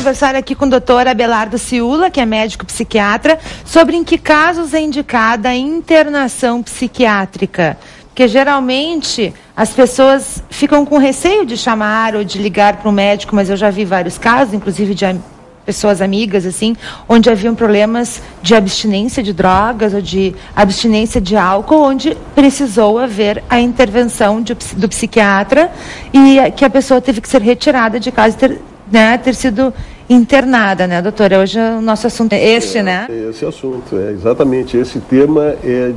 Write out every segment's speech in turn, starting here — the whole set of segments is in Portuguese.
conversar aqui com o doutor Abelardo Ciulla, que é médico psiquiatra, sobre em que casos é indicada a internação psiquiátrica. Porque geralmente as pessoas ficam com receio de chamar ou de ligar para o médico, mas eu já vi vários casos, inclusive de pessoas amigas, assim, onde haviam problemas de abstinência de drogas ou de abstinência de álcool, onde precisou haver a intervenção do psiquiatra e que a pessoa teve que ser retirada de casa e ter sido internada, né, doutora? Hoje o nosso assunto é este, né? Esse assunto, exatamente. Esse tema é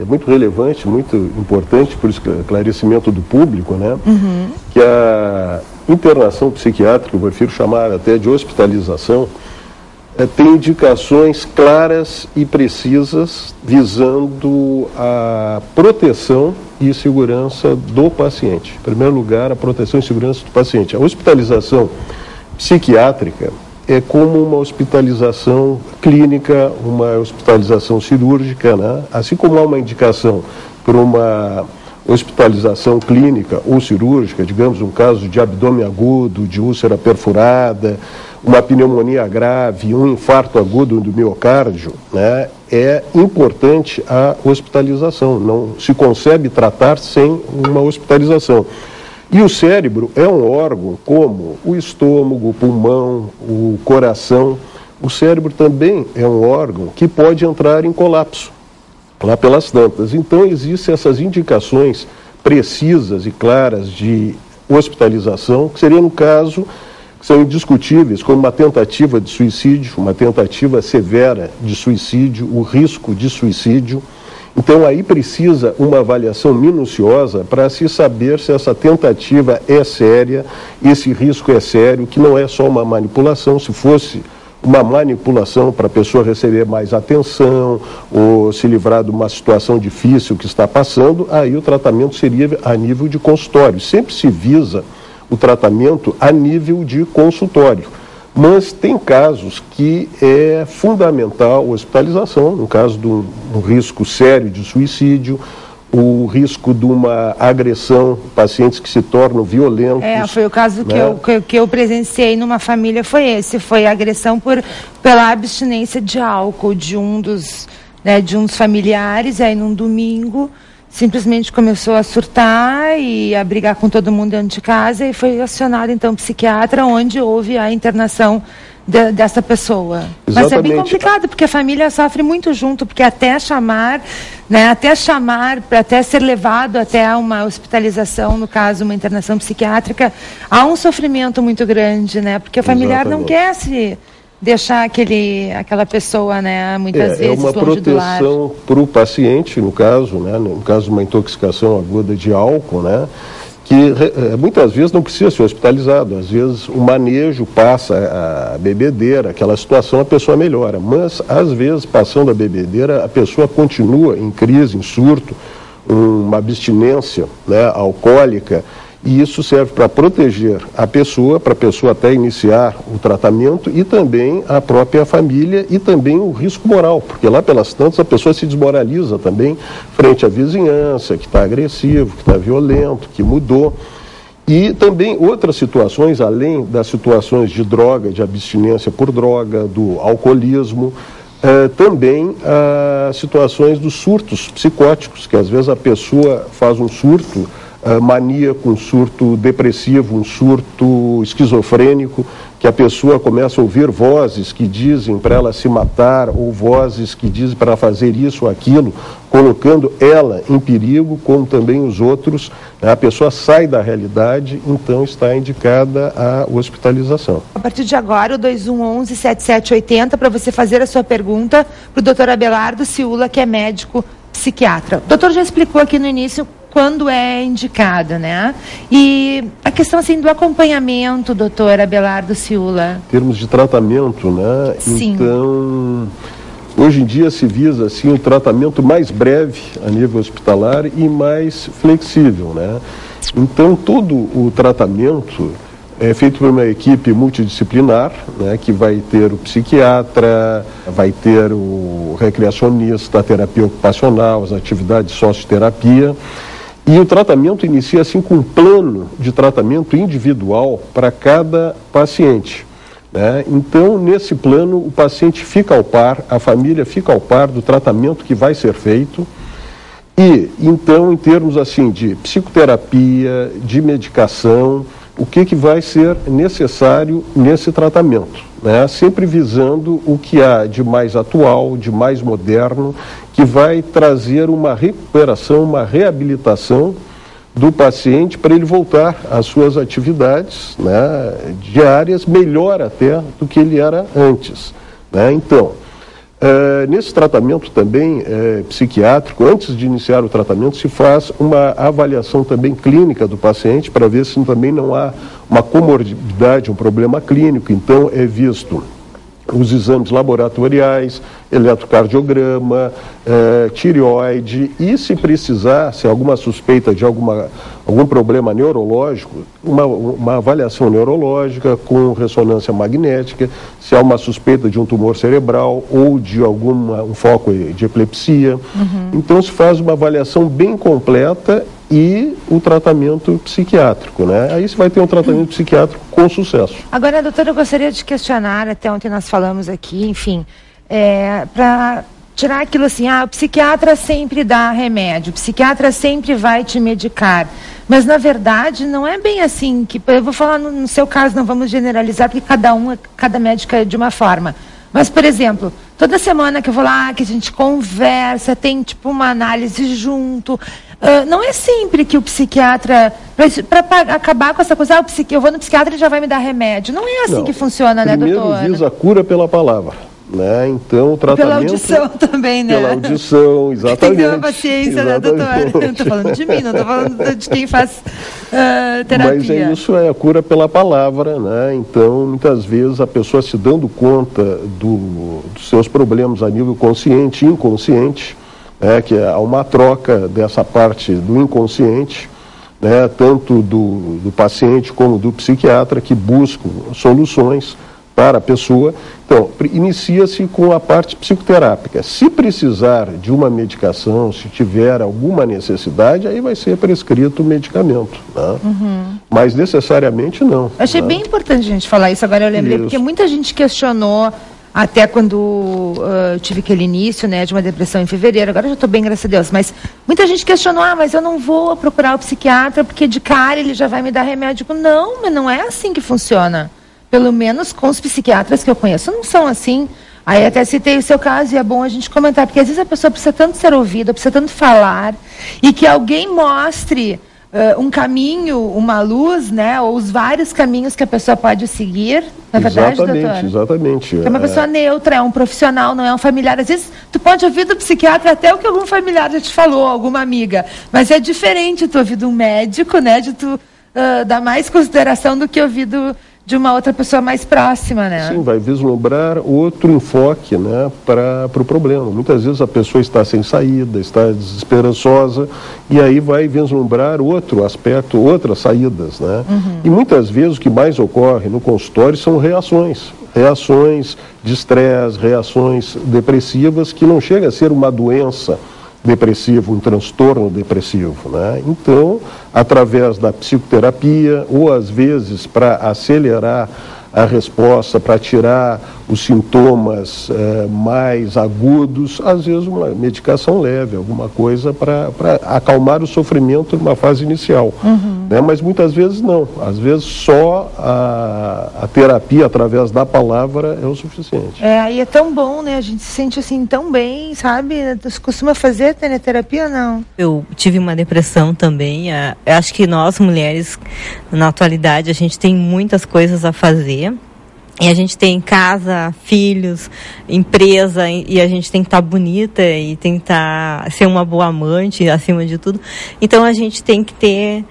muito relevante, muito importante, por esclarecimento do público, né? Uhum. Que a internação psiquiátrica, eu prefiro chamar até de hospitalização, tem indicações claras e precisas visando a proteção e segurança do paciente. Em primeiro lugar, a proteção e segurança do paciente. A hospitalização psiquiátrica é como uma hospitalização clínica, uma hospitalização cirúrgica, né? Assim como há uma indicação para uma hospitalização clínica ou cirúrgica, digamos um caso de abdômen agudo, de úlcera perfurada, uma pneumonia grave, um infarto agudo do miocárdio, né? É importante a hospitalização, não se concebe tratar sem uma hospitalização. E o cérebro é um órgão como o estômago, o pulmão, o coração. O cérebro também é um órgão que pode entrar em colapso lá pelas tantas. Então, existem essas indicações precisas e claras de hospitalização, que seria no caso, que são indiscutíveis, como uma tentativa de suicídio, uma tentativa severa de suicídio, o risco de suicídio. Então, aí precisa uma avaliação minuciosa para se saber se essa tentativa é séria, esse risco é sério, que não é só uma manipulação. Se fosse uma manipulação para a pessoa receber mais atenção ou se livrar de uma situação difícil que está passando, aí o tratamento seria a nível de consultório. Sempre se visa o tratamento a nível de consultório. Mas tem casos que é fundamental a hospitalização, no caso de um risco sério de suicídio, o risco de uma agressão, pacientes que se tornam violentos. Foi o caso, né, que eu presenciei numa família, foi a agressão pela abstinência de álcool de um dos familiares, e aí num domingo simplesmente começou a surtar e a brigar com todo mundo dentro de casa e foi acionado então o psiquiatra, onde houve a internação dessa pessoa. Exatamente. Mas é bem complicado, porque a família sofre muito junto, porque até ser levado até uma hospitalização, no caso uma internação psiquiátrica, há um sofrimento muito grande, né? Porque o familiar não quer se deixar aquela pessoa, né, muitas vezes longe do lar. É uma proteção para o paciente, no caso de uma intoxicação aguda de álcool, né, que muitas vezes não precisa ser hospitalizado. Às vezes o manejo passa a bebedeira, aquela situação a pessoa melhora, mas às vezes passando a bebedeira a pessoa continua em crise, em surto, uma abstinência, né, alcoólica. E isso serve para proteger a pessoa, para a pessoa até iniciar o tratamento, e também a própria família, e também o risco moral, porque lá pelas tantas a pessoa se desmoraliza também frente à vizinhança, que está agressivo, que está violento, que mudou. E também outras situações, além das situações de droga, de abstinência por droga, do alcoolismo, também situações dos surtos psicóticos, que às vezes a pessoa faz um surto maníaco, um surto depressivo, um surto esquizofrênico, que a pessoa começa a ouvir vozes que dizem para ela se matar, ou vozes que dizem para fazer isso ou aquilo, colocando ela em perigo, como também os outros. A pessoa sai da realidade, então está indicada a hospitalização. A partir de agora, o 2111-7780, para você fazer a sua pergunta para o doutor Abelardo Ciulla, que é médico psiquiatra. O doutor já explicou aqui no início quando é indicada, né? E a questão, assim, do acompanhamento, doutor Abelardo Ciulla. Em termos de tratamento, né? Sim. Então, hoje em dia se visa, assim, um tratamento mais breve a nível hospitalar e mais flexível, né? Então, todo o tratamento é feito por uma equipe multidisciplinar, né, que vai ter o psiquiatra, vai ter o recreacionista, a terapia ocupacional, as atividades de socioterapia. E o tratamento inicia assim com um plano de tratamento individual para cada paciente. né? Então, nesse plano, o paciente fica ao par, a família fica ao par do tratamento que vai ser feito. E, então, em termos assim de psicoterapia, de medicação, o que vai ser necessário nesse tratamento, né? Sempre visando o que há de mais atual, de mais moderno, que vai trazer uma recuperação, uma reabilitação do paciente para ele voltar às suas atividades, né, diárias, melhor até do que ele era antes, né? Então, nesse tratamento também psiquiátrico, antes de iniciar o tratamento, se faz uma avaliação também clínica do paciente para ver se também não há uma comorbidade, um problema clínico. Então, é visto os exames laboratoriais, eletrocardiograma, tireoide e, se precisar, se alguma suspeita de algum problema neurológico, uma avaliação neurológica com ressonância magnética, se há uma suspeita de um tumor cerebral ou de um foco de epilepsia. Então, se faz uma avaliação bem completa e o tratamento psiquiátrico, né? Aí você vai ter um tratamento psiquiátrico com sucesso. Agora, doutora, eu gostaria de questionar, até ontem nós falamos aqui, enfim, para tirar aquilo assim, o psiquiatra sempre dá remédio, o psiquiatra sempre vai te medicar, mas na verdade não é bem assim, que eu vou falar no seu caso, não vamos generalizar, porque cada médico é de uma forma. Mas, por exemplo, toda semana que eu vou lá, que a gente conversa, tem tipo uma análise junto, não é sempre que o psiquiatra, para acabar com essa coisa, eu vou no psiquiatra e já vai me dar remédio. Não é assim que funciona, né, doutora? Primeiro visa a cura pela palavra, né? Então, o tratamento... Pela audição também, né? Pela audição, exatamente. Tem que ter uma paciência, né, doutora? Não estou falando de mim, não estou falando de quem faz terapia. Mas isso é a cura pela palavra, né? Então, muitas vezes, a pessoa se dando conta dos seus problemas a nível consciente e inconsciente, que há uma troca dessa parte do inconsciente, né, tanto do paciente como do psiquiatra, que buscam soluções para a pessoa. Então, inicia-se com a parte psicoterápica. Se precisar de uma medicação, se tiver alguma necessidade, aí vai ser prescrito o medicamento, né? Mas necessariamente não. Eu achei bem importante a gente falar isso, agora eu lembrei, porque muita gente questionou, até quando tive aquele início, né, de uma depressão em fevereiro. Agora eu já estou bem, graças a Deus, mas muita gente questionou, mas eu não vou procurar o psiquiatra porque de cara ele já vai me dar remédio. Não, mas não é assim que funciona. Pelo menos com os psiquiatras que eu conheço não são assim. Aí até citei o seu caso e é bom a gente comentar, porque às vezes a pessoa precisa tanto ser ouvida, precisa tanto falar, e que alguém mostre um caminho, uma luz, né, ou os vários caminhos que a pessoa pode seguir, na verdade, doutora? Exatamente. É uma pessoa neutra, é um profissional, não é um familiar. Às vezes, tu pode ouvir do psiquiatra até o que algum familiar já te falou, alguma amiga, mas é diferente tu ouvir de um médico, né, de tu dar mais consideração do que ouvir de uma outra pessoa mais próxima, né? Sim, vai vislumbrar outro enfoque, né, para o problema. Muitas vezes a pessoa está sem saída, está desesperançosa, e aí vai vislumbrar outro aspecto, outras saídas, né? E muitas vezes o que mais ocorre no consultório são reações de estresse, reações depressivas, que não chega a ser uma doença depressivo, um transtorno depressivo, né? Então, através da psicoterapia, ou às vezes para acelerar a resposta, para tirar os sintomas mais agudos, às vezes uma medicação leve, alguma coisa para acalmar o sofrimento numa fase inicial, né? Mas muitas vezes não, às vezes só a terapia através da palavra é o suficiente. E é tão bom, né? A gente se sente assim tão bem, sabe? Você costuma fazer terapia ou não? Eu tive uma depressão também. Eu acho que nós, mulheres, na atualidade, a gente tem muitas coisas a fazer. E a gente tem casa, filhos, empresa, e a gente tem que estar bonita e tem que ser uma boa amante, acima de tudo. Então a gente tem que ter,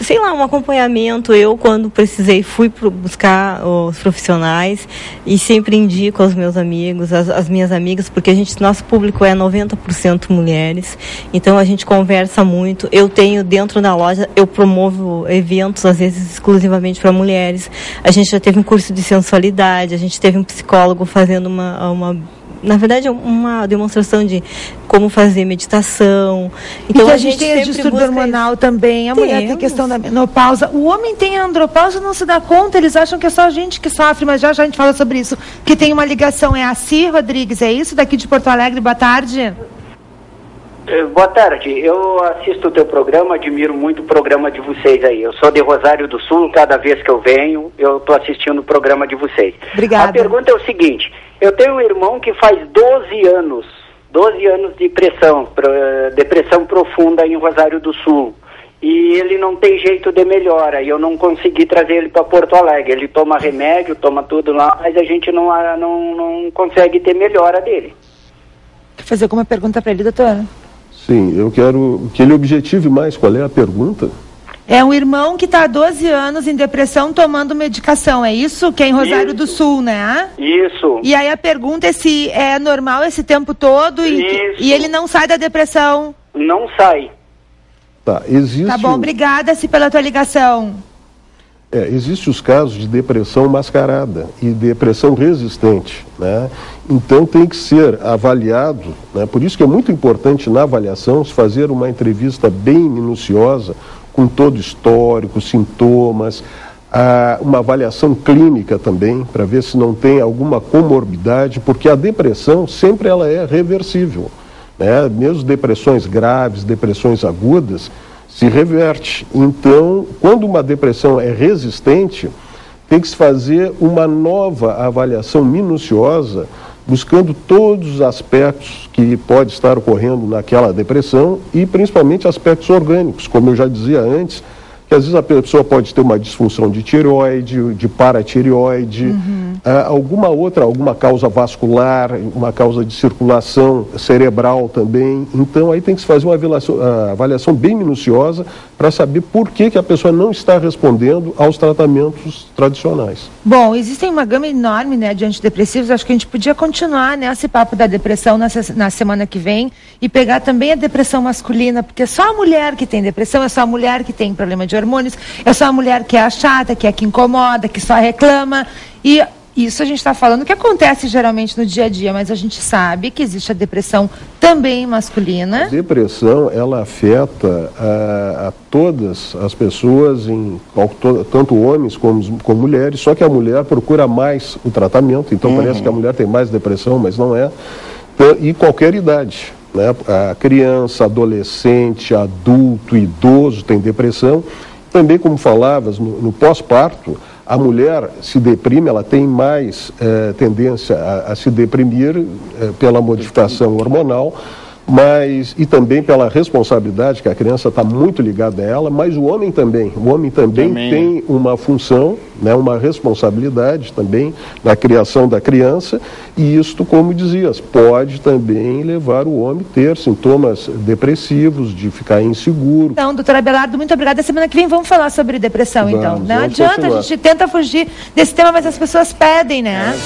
sei lá, um acompanhamento. Eu, quando precisei, fui buscar os profissionais e sempre indico aos meus amigos, as minhas amigas, porque nosso público é 90% mulheres, então a gente conversa muito. Eu tenho dentro da loja, eu promovo eventos, às vezes exclusivamente para mulheres. A gente já teve um curso de sensualidade, a gente teve um psicólogo fazendo na verdade, uma demonstração de como fazer meditação. Então, a gente tem distúrbio hormonal também, a mulher tem questão da menopausa. O homem tem a andropausa, não se dá conta, eles acham que é só a gente que sofre, mas já a gente fala sobre isso, que tem uma ligação. É a Si Rodrigues, é isso? Daqui de Porto Alegre, boa tarde. Boa tarde, eu assisto o teu programa, admiro muito o programa de vocês aí. Eu sou de Rosário do Sul, cada vez que eu venho, eu estou assistindo o programa de vocês. Obrigada. A pergunta é o seguinte, eu tenho um irmão que faz 12 anos de depressão profunda em Rosário do Sul. E ele não tem jeito de melhora, e eu não consegui trazer ele para Porto Alegre. Ele toma remédio, toma tudo lá, mas a gente não consegue ter melhora dele. Quer fazer alguma pergunta para ele, doutora? Sim, eu quero que ele objetive mais. Qual é a pergunta? É um irmão que está há 12 anos em depressão tomando medicação, é isso? Que é em Rosário do Sul, né? Isso. E aí a pergunta é se é normal esse tempo todo e ele não sai da depressão. Não sai. Tá, existe... Tá bom, obrigada, Si, pela tua ligação. Existem os casos de depressão mascarada e depressão resistente, né? Então tem que ser avaliado, né? Por isso que é muito importante na avaliação se fazer uma entrevista bem minuciosa, com todo o histórico, sintomas, uma avaliação clínica também, para ver se não tem alguma comorbidade, porque a depressão sempre ela é reversível, né? Mesmo depressões graves, depressões agudas, se reverte. Então, quando uma depressão é resistente, tem que se fazer uma nova avaliação minuciosa, buscando todos os aspectos que pode estar ocorrendo naquela depressão e principalmente aspectos orgânicos, como eu já dizia antes, que às vezes a pessoa pode ter uma disfunção de tireoide, de paratireoide, alguma causa vascular, uma causa de circulação cerebral também. Então aí tem que se fazer uma avaliação bem minuciosa para saber por que a pessoa não está respondendo aos tratamentos tradicionais. Bom, existem uma gama enorme, né, de antidepressivos. Acho que a gente podia continuar nesse papo da depressão na semana que vem e pegar também a depressão masculina, porque é só a mulher que tem depressão, é só a mulher que tem problema de hormônios, é só a mulher que é a chata, que é a que incomoda, que só reclama. E isso a gente está falando que acontece geralmente no dia a dia, mas a gente sabe que existe a depressão também masculina. A depressão, ela afeta a todas as pessoas, tanto homens como mulheres, só que a mulher procura mais o tratamento, então parece que a mulher tem mais depressão, mas não é. E qualquer idade, né? A criança, adolescente, adulto, idoso tem depressão. Também, como falavas, no pós-parto, a mulher se deprime, ela tem mais tendência a se deprimir pela modificação hormonal, e também pela responsabilidade, que a criança está muito ligada a ela, mas o homem também. O homem também tem uma função, né, uma responsabilidade também na criação da criança, e isto, como dizias, pode também levar o homem a ter sintomas depressivos, de ficar inseguro. Então, doutora Abelardo, muito obrigada. Semana que vem vamos falar sobre depressão, então. Não adianta, a gente tenta fugir desse tema, mas as pessoas pedem, né?